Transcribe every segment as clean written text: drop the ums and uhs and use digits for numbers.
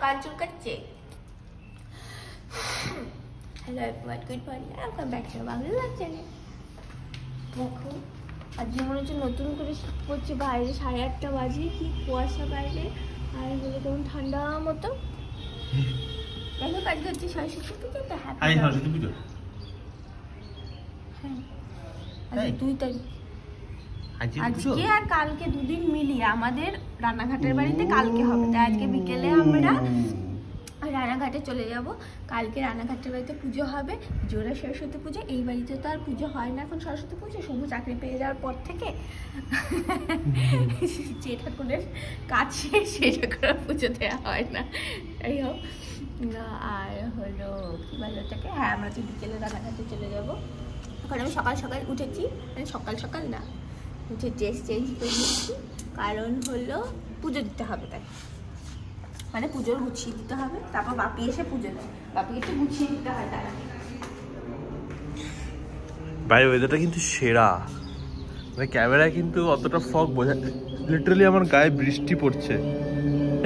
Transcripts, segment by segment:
কান চুলকাচ্ছে। Hello everyone, good morning, welcome back to Bangla channel. দেখো আজকে মনে হচ্ছে নতুন করে শীত পড়ছে, বাইরে 8:30 বাজে, কি কুয়াশা বাইরে, আর হলো কেমন ঠান্ডা মতো। দেখো আজকে হচ্ছে সরস্বতী পুজো, তো হ্যাপি সরস্বতী পুজো। হ্যাঁ আজকে 2 তারিখ। আজকে আর কালকে দুদিন মিলিয়ে আমাদের রানাঘাটের বাড়িতে কালকে হবে, তাই আজকে বিকেলে আমরা রানাঘাটে চলে যাব। কালকে রানাঘাটের বাড়িতে পুজো হবে, জোড়া সরস্বতী পুজো। এই বাড়িতে তো আর পুজো হয় না এখন সরস্বতী পুজো, শুভ চাকরি পেয়ে যাওয়ার পর থেকে যে ঠাকুরের কাছে সে ঠাকুরের পুজো দেওয়া হয় না। যাই হোক, আর হলো কি বলে ওটাকে, হ্যাঁ আমরা তো বিকেলে রানাঘাটে চলে যাব। এখন আমি সকাল সকাল উঠেছি, মানে সকাল সকাল না, উঠে ড্রেস চেঞ্জ করে নিচ্ছি, কারণ হলো পুজো দিতে হবে, তাই মানে পুজোর গুছিয়ে দিতে হবে, তারপর বাপি এসে পুজো দেয়, বাপিকে একটু গুছিয়ে দিতে হয়। তারা ভাই ওয়েদারটা কিন্তু সেরা, মানে ক্যামেরায় কিন্তু অতটা ফগ বোঝা, লিটারালি আমার গায়ে বৃষ্টি পড়ছে।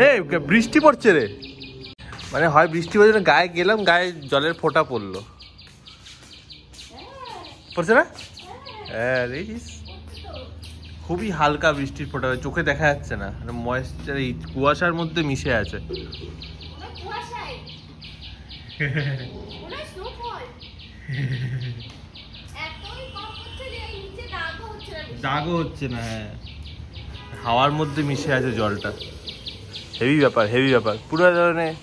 এই বৃষ্টি পড়ছে রে, মানে হয় বৃষ্টি পড়ছে না, গায়ে গেলাম গায়ে জলের ফোঁটা পড়লো, পড়ছে না? হ্যাঁ খুবই হালকা বৃষ্টির ফোঁটা, চোখে দেখা যাচ্ছে না, ময়েশ্চার এই কুয়াশার মধ্যে মিশে আছে। দাগও হচ্ছে না, হ্যাঁ হাওয়ার মধ্যে মিশে আছে জলটা। হেভি ব্যাপার, হেভি ব্যাপার, পুরো ধরনের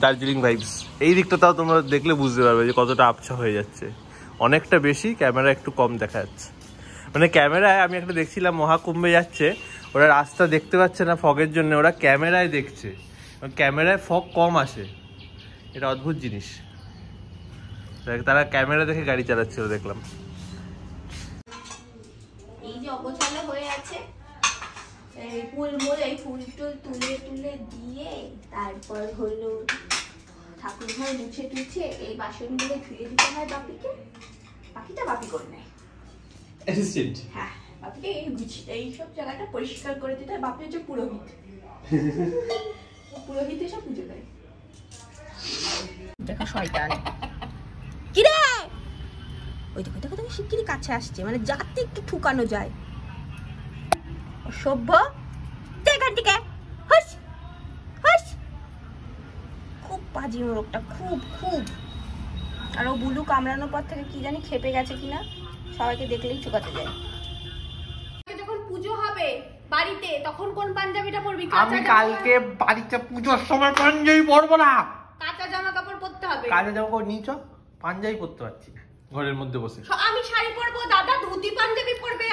দার্জিলিং ভাইবস। এই দিকটা তাও তোমরা দেখলে বুঝতে পারবে যে কতটা আবছা হয়ে যাচ্ছে, অনেকটা বেশি, ক্যামেরা একটু কম দেখা যাচ্ছে। মানে ক্যামেরায় আমি একটা দেখছিলাম, মহাকুম্ভে যাচ্ছে ওরা, রাস্তা দেখতে পাচ্ছে না ফগের জন্য, ওরা ক্যামেরায় দেখছে, ক্যামেরায় ফগ কম আসে, এটা অদ্ভুত জিনিস। তারা ক্যামেরা দেখে গাড়ি চালাচ্ছিল দেখলাম। এই যে অগোছালো হয়ে আছে, এই ফুল টুল তুলে তুলে দিয়ে তারপর হলো ঠাকুর ঘর মুছে টুছে এই বাসনগুলো ধুয়ে দিতে হয় বাপিকে। বাকিটা বাপি করে নেয়, অ্যাসিস্ট্যান্ট। হ্যাঁ বাপিকে এই সব জায়গাটা পরিষ্কার করে দিতে হয়। বাপি হচ্ছে পুরোহিত, পুরোহিত এসব পুজো দেয়। দেখা শয়তান কি রে, ওই দেখো দেখো দেখো শিগগিরই কাছে আসছে, মানে যাতে একটু ঠুকানো যায়। অসভ্য, এখান থেকে হুস হুস। খুব বাজে লোকটা, খুব খুব। আর ও বুলু কামড়ানোর পর থেকে কি জানি খেপে গেছে কিনা, সবাইকে দেখলেই চুকাতে যায়। যখন পুজো হবে বাড়িতে তখন কোন পাঞ্জাবিটা পরবি? আমি কালকে বাড়িতে পুজোর সময় পাঞ্জাবি পরবো না, কাঁচা জামা কাপড় পরতে হবে। কাঁচা জামা কাপড় নিচো, পাঞ্জাবি পরতে পারছি না ঘরের মধ্যে বসে। আমি শাড়ি পরবো, দাদা ধুতি পাঞ্জাবি পরবে।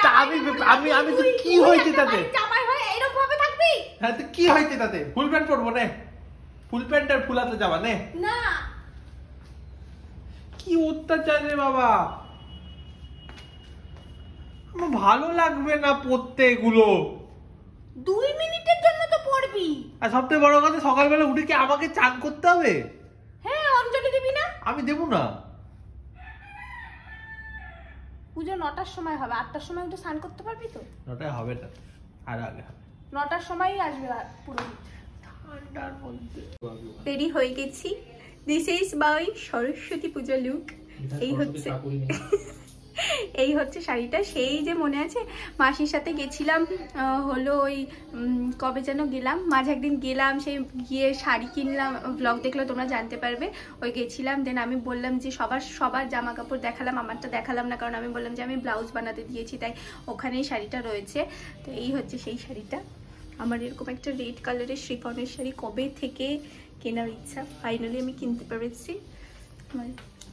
আমি আমি তো কি হয়েছে তাতে? জামাই হয়ে এরকম ভাবে থাকবি? হ্যাঁ তো কি হয়েছে তাতে? ফুল প্যান্ট পরবো না, ফুল প্যান্ট আর ফুল হাতা জামা নে না। কি অত্যাচার রে বাবা, আমার ভালো লাগবে না পরতে এগুলো। 2 মিনিটের জন্য তো পরবি। আর সবথেকে বড় কথা, সকালবেলা উঠে কি আমাকে চান করতে হবে? হ্যাঁ, অঞ্জলি দিবি না? আমি দেবো না। পুজো 9টার সময় হবে, 8টার সময় উঠে স্নান করতে পারবি তো? 9টায় হবে না, আর আগে হবে। 9টার সময়ই আসবে পুরোহিত। ঠান্ডার মধ্যে রেডি হয়ে গেছি। This is my Saraswati Puja look. এই হচ্ছে শাড়িটা। সেই যে মনে আছে মাসির সাথে গেছিলাম, হলো ওই কবে যেন গেলাম, মাঝে একদিন গেলাম, সেই গিয়ে শাড়ি কিনলাম, ব্লগ দেখলে তোমরা জানতে পারবে। ওই গেছিলাম, দেন আমি বললাম যে সবার জামা কাপড় দেখালাম, আমারটা দেখালাম না, কারণ আমি বললাম যে আমি ব্লাউজ বানাতে দিয়েছি, তাই ওখানেই শাড়িটা রয়েছে। তো এই হচ্ছে সেই শাড়িটা। আমার এরকম একটা রেড কালারের শিফনের শাড়ি কবে থেকে কেনার ইচ্ছা, ফাইনালি আমি কিনতে পেরেছি। আমার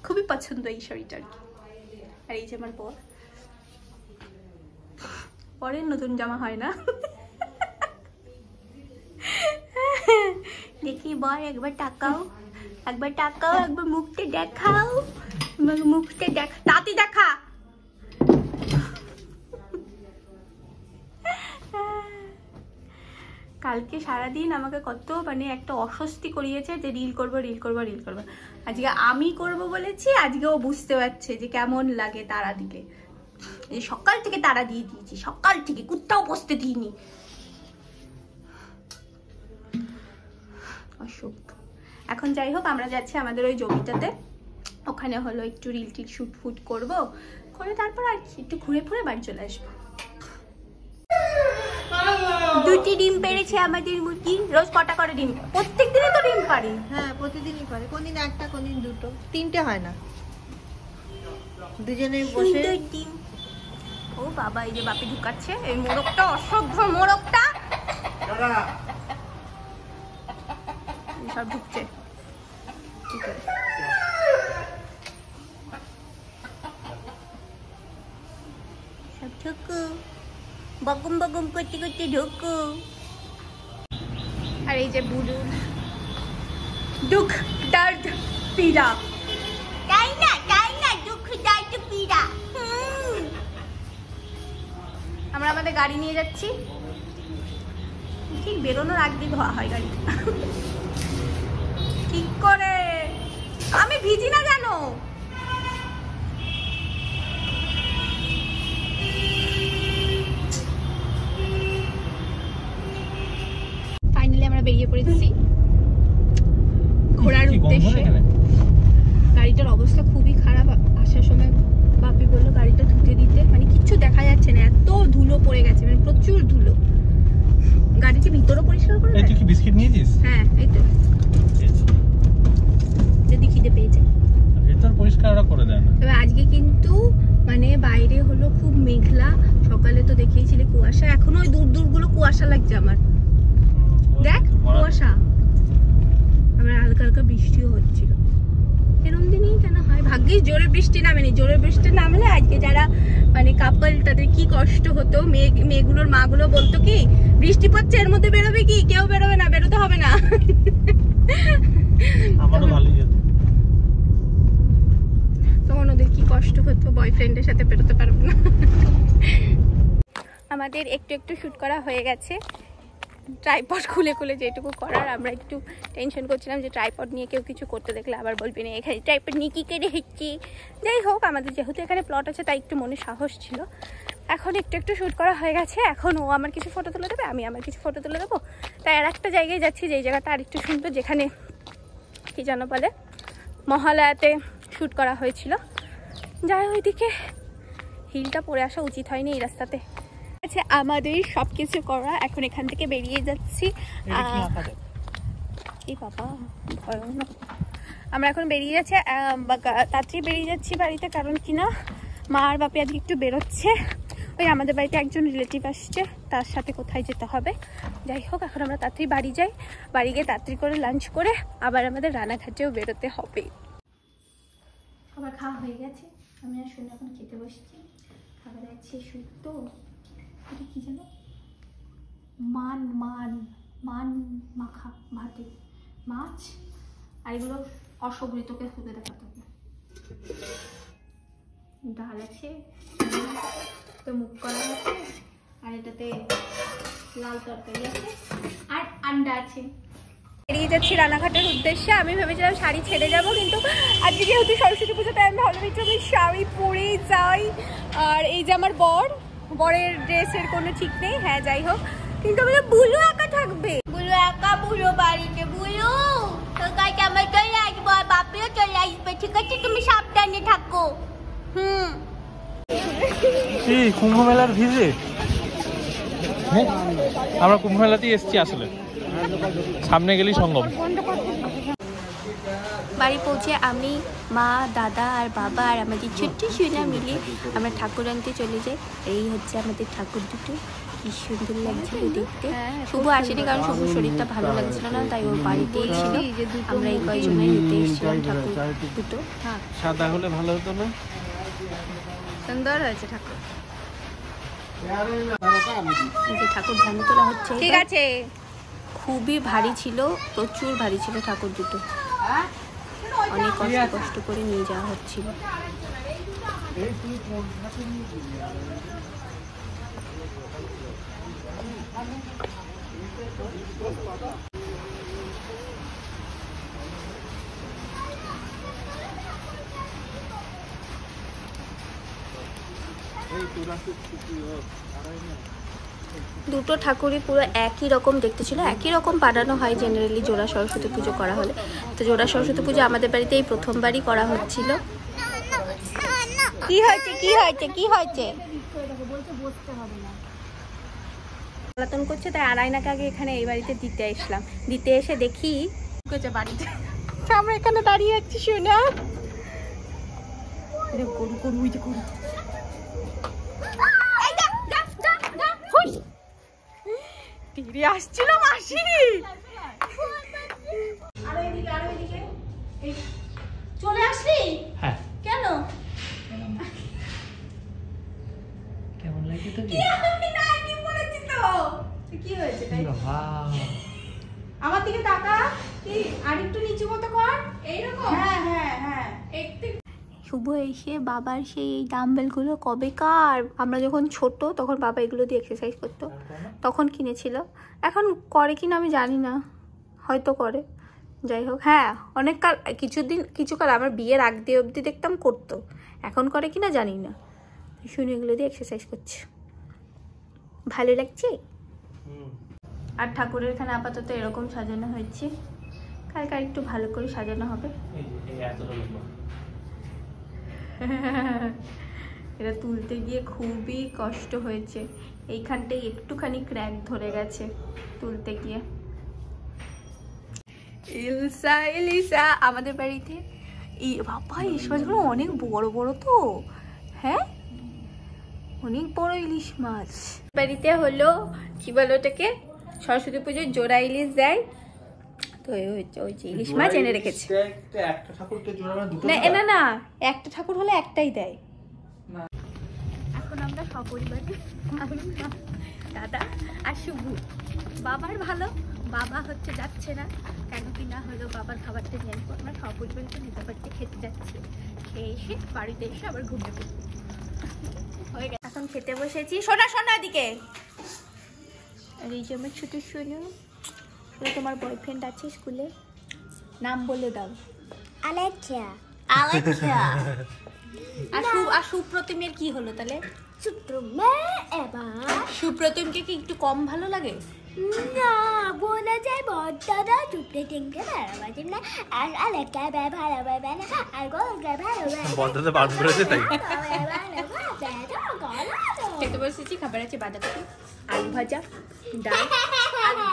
খুবই পছন্দ এই শাড়িটা আর কি। আর এই যে আমার বর, পরের নতুন জামা হয় না। দেখি বর, একবার তাকাও, একবার তাকাও, একবার মুখটা দেখাও, মুখটা দেখা, তাতে দেখা। কালকে সারাদিন আমাকে কত মানে একটা অস্বস্তি করিয়েছে যে রিল করবো রিল করবো রিল করবো। আজকে আমি করব বলেছি, আজকেও বুঝতে পারছে যে কেমন লাগে তারা দিলে। সকাল থেকে তারা দিয়ে দিয়েছি, সকাল থেকে কুত্তাও বসতে দিইনি। অশোক। এখন যাই হোক আমরা যাচ্ছি আমাদের ওই জমিটাতে, ওখানে হলো একটু রিল টিল শুট ফুট করবো, করে তারপর আর একটু ঘুরে ফুরে বাড়ি চলে আসবো। 2টি ডিম পেড়েছে আমাদের মুরগি। রোজ কটা করে ডিম? প্রত্যেক দিনই তো ডিম পারে। হ্যাঁ প্রতিদিনই পারে, কোনদিন একটা কোনদিন দুটো, 3টে হয় না, দুজনে বসে ডিম। ও বাবা, এই যে বাপি ঢুকাচ্ছে, এই মোরগটা অসভ্য মোরগটা সব ঢুকছে। সব ঢুকু, বগম বগম করতে করতে ঢুকু। আর এই যে বুড়ু দুঃখ দর্দ পীড়া, তাই না দুঃখ দর্দ পীড়া। আমরা আমাদের গাড়ি নিয়ে যাচ্ছি, ঠিক বেরোনোর আগ দিয়ে ধোয়া হয় গাড়ি। ঠিক করে, আমি ভিজি না জানো। ফাইনালি আমরা বেরিয়ে পড়েছি ঘোরার উদ্দেশ্যে। গাড়িটার অবস্থা খুবই খারাপ। আসার সময় বাপি বললো গাড়িটা ধুতে দিতে, মানে কিচ্ছু দেখা যাচ্ছে না, এত ধুলো পড়ে গেছে, মানে প্রচুর ধুলো। গাড়িটি ভিতরও পরিষ্কার করে। তুই কি বিস্কিট নিয়েছিস? হ্যাঁ এই তো, যদি খিদে পেয়েছে ভিতর পরিষ্কার ওরা করে দেয় না। তবে আজকে কিন্তু মানে বাইরে হলো খুব মেঘলা, সকালে তো দেখিয়েছিলে কুয়াশা, এখনো ওই দূর দূর গুলো কুয়াশা লাগছে আমার। দেখ কুয়াশা, আমার হালকা হালকা বৃষ্টিও হচ্ছিল। এরকম দিনই কেন হয়? ভাগ্যিস জোরে বৃষ্টি নামেনি, জোরে বৃষ্টি নামলে আজকে যারা মানে কাপল তাদের কি কষ্ট হতো। মেয়েগুলোর মাগুলো বলতো কি বৃষ্টি পড়ছে এর মধ্যে বেরোবে কি? কেউ বেরোবে না, বেরোতে হবে না। আমারও ভালোই যেত। তখন ওদের কি কষ্ট হতো, বয়ফ্রেন্ডের সাথে বেরোতে পারবো না। আমাদের একটু একটু শুট করা হয়ে গেছে, ট্রাইপড খুলে খুলে যেটুকু করার। আমরা একটু টেনশন করছিলাম যে ট্রাইপড নিয়ে কেউ কিছু করতে দেখলে আবার বলবি না এখানে ট্রাইপড নিয়ে কী কেড়ে হচ্ছি। যাই হোক, আমাদের যেহেতু এখানে প্লট আছে তাই একটু মনে সাহস ছিল। এখন একটু একটু শ্যুট করা হয়ে গেছে, এখন ও আমার কিছু ফটো তুলে দেবে, আমি আমার কিছু ফটো তুলে দেবো। তাই আর একটা জায়গায় যাচ্ছি যেই জায়গাটা আর একটু সুন্দর, যেখানে কী যেন বলে মহালয়াতে শ্যুট করা হয়েছিল। যাই ওইদিকে, হিলটা পরে আসা উচিত হয়নি এই রাস্তাতে। আচ্ছা, আমাদের সব কিছু করা, এখন এখান থেকে বেরিয়ে যাচ্ছি। এই বাবা ভয়ানক। আমরা এখন বেরিয়ে যাচ্ছি, তাড়াতাড়ি বেরিয়ে যাচ্ছি বাড়িতে, কারণ কিনা মা আর বাপি আজকে একটু বেরোচ্ছে। ওই আমাদের বাড়িতে একজন রিলেটিভ আসছে, তার সাথে কোথায় যেতে হবে। যাই হোক, এখন আমরা তাড়াতাড়ি বাড়ি যাই, বাড়ি গিয়ে তাড়াতাড়ি করে লাঞ্চ করে আবার আমাদের রানাঘাটেও বেরোতে হবে। খাবার খাওয়া হয়ে গেছে, আমি আর শুনে এখন খেতে বসছি। খাবার আছে শুক্তো, এটা কি জানো, মান মান মান মাখা ভাতে মাছ, আর এগুলো অসবৃতকে খুঁজে দেখাতে হবে। ডাল আছে, তো মুখ করা আছে, আর এটাতে লাল তরকারি আছে, আর আন্ডা আছে। বেরিয়ে যাচ্ছি রানাঘাটের উদ্দেশ্যে। আমি ভেবেছিলাম শাড়ি ছেড়ে যাব, কিন্তু আজকে যেহেতু সরস্বতী পুজো তাই আমি ভাবলাম আমি শাড়ি পরেই যাই। আর এই যে আমার বরের ড্রেসের কোনো ঠিক নেই। হ্যাঁ যাই হোক, কিন্তু আমাদের বুলু একা থাকবে, বুলু একা পুরো বাড়িতে। বুলু তোর কাছে আমার চলে আসবো, আর বাপিও চলে আসবে, ঠিক আছে? তুমি সাবধানে থাকো। কুম্ভ মেলার ভিড়ে আমরা কুম্ভ মেলাতেই এসছি, আসলে সামনে গেলেই সঙ্গম। বাড়ি পৌঁছে আমি, মা, দাদা আর বাবা আর আমাদের ছোট্ট সোনা মিলে আমরা ঠাকুর আনতে চলে যাই। এই হচ্ছে আমাদের ঠাকুর দুটো, কি সুন্দর লাগছিল দেখতে। শুভ আসেনি কারণ শুভর শরীরটা ভালো লাগছিল না, তাই ওর বাড়িতেই ছিল। আমরা এই কয়েকজনে নিতে এসেছিলাম ঠাকুর দুটো। সাদা হলে ভালো হতো না? সুন্দর হয়েছে ঠাকুর। ঠাকুর ভালো তোলা হচ্ছে, ঠিক আছে। খুবই ভারী ছিল, প্রচুর ভারী ছিল ঠাকুর দুটো, অনেক কষ্ট করে নিয়ে যাওয়া হচ্ছিল। দুটো ঠাকুরই পুরো একই রকম দেখতে ছিল, একই রকম বানানো হয় জেনারেলি জোড়া সরস্বতী পুজো করা হলে। তো জোড়া সরস্বতী পুজো আমাদের বাড়িতে এই প্রথমবারই করা হচ্ছিল। কি হয়েছে কি হয়েছে কি হয়েছে? জ্বালাতন করছে, তাই আড়াইনাকে আগে এখানে এই বাড়িতে দিতে আসলাম। দিতে এসে দেখি বাড়িতে আমরা এখানে দাঁড়িয়ে আছি শোনা। গরু গরু ওই যে গরু। ফিরে আসছিল মাসি। চলে আসলি? হ্যাঁ। কেন? কেমন লাগে তোকে? কি হয়েছে? বাবা, আমার দিকে তাকা, কি আরেকটু নিচু মতো কর, এইরকম। হ্যাঁ হ্যাঁ হ্যাঁ একটু। শুভ এসে বাবার সেই ডাম্বেলগুলো কবেকার, আমরা যখন ছোট তখন বাবা এগুলো দিয়ে এক্সারসাইজ করতো, তখন কিনেছিল। এখন করে কিনা আমি জানি না, হয়তো করে। যাই হোক, হ্যাঁ অনেক কাল, কিছুকাল আমার বিয়ের আগ দিয়ে অবধি দেখতাম করতো, এখন করে কিনা জানি না। শুনে এগুলো দিয়ে এক্সারসাইজ করছে, ভালো লাগছে। আর ঠাকুরের এখানে আপাতত এরকম সাজানো হয়েছে, কালকে একটু ভালো করে সাজানো হবে। এটা তুলতে গিয়ে খুবই কষ্ট হয়েছে, এইখানটায় একটুখানি ক্র্যাক ধরে গেছে তুলতে গিয়ে। ইলসা ইলিসা আমাদের বাড়িতে বাবা ইলিশ মাছগুলো অনেক বড় বড় তো, হ্যাঁ অনেক বড় ইলিশ মাছ। বাড়িতে হলো কি বলো ওটাকে, সরস্বতী পুজোর জোড়া ইলিশ দেয়, তো ওই যে ইলিশ মাছ এনে রেখেছে। না না, একটা ঠাকুর হলে একটাই দেয়। এখন আমরা সপরিবারে দাদা আর শুভু, বাবার ভালো, বাবা হচ্ছে যাচ্ছে না কেন কি না হলো, বাবার খাবারটা নিয়ে আসবো, আমরা সপরিবারকে নিতে পারতে খেতে যাচ্ছি, খেয়ে এসে বাড়িতে এসে আবার ঘুমিয়ে পড়বো। হয়ে গেছে, এখন খেতে বসেছি। সোনা সোনা দিকে, আর এই যে আমার ছোট সোনু। তোমার বয়ফ্রেন্ড আছে স্কুলে, নাম বলে দাও। আলেক্সা। আলেক্সা। আর সুপ্রতিমের কি হলো তাহলে? সুপ্রতিমকে কি একটু কম ভালো লাগে? না, বলে যায় বড়টা সুপ্রতিমকে ভালোবাসে না, আর আলেক্সা ভালোবাসে না, আর গোলকে ভালোবাসে। বড়দাদা বারণ করেছে তাই। খেতে বসেছি, খাবার আছে বাঁধাকপি, আলু ভাজা, ডাল, আলু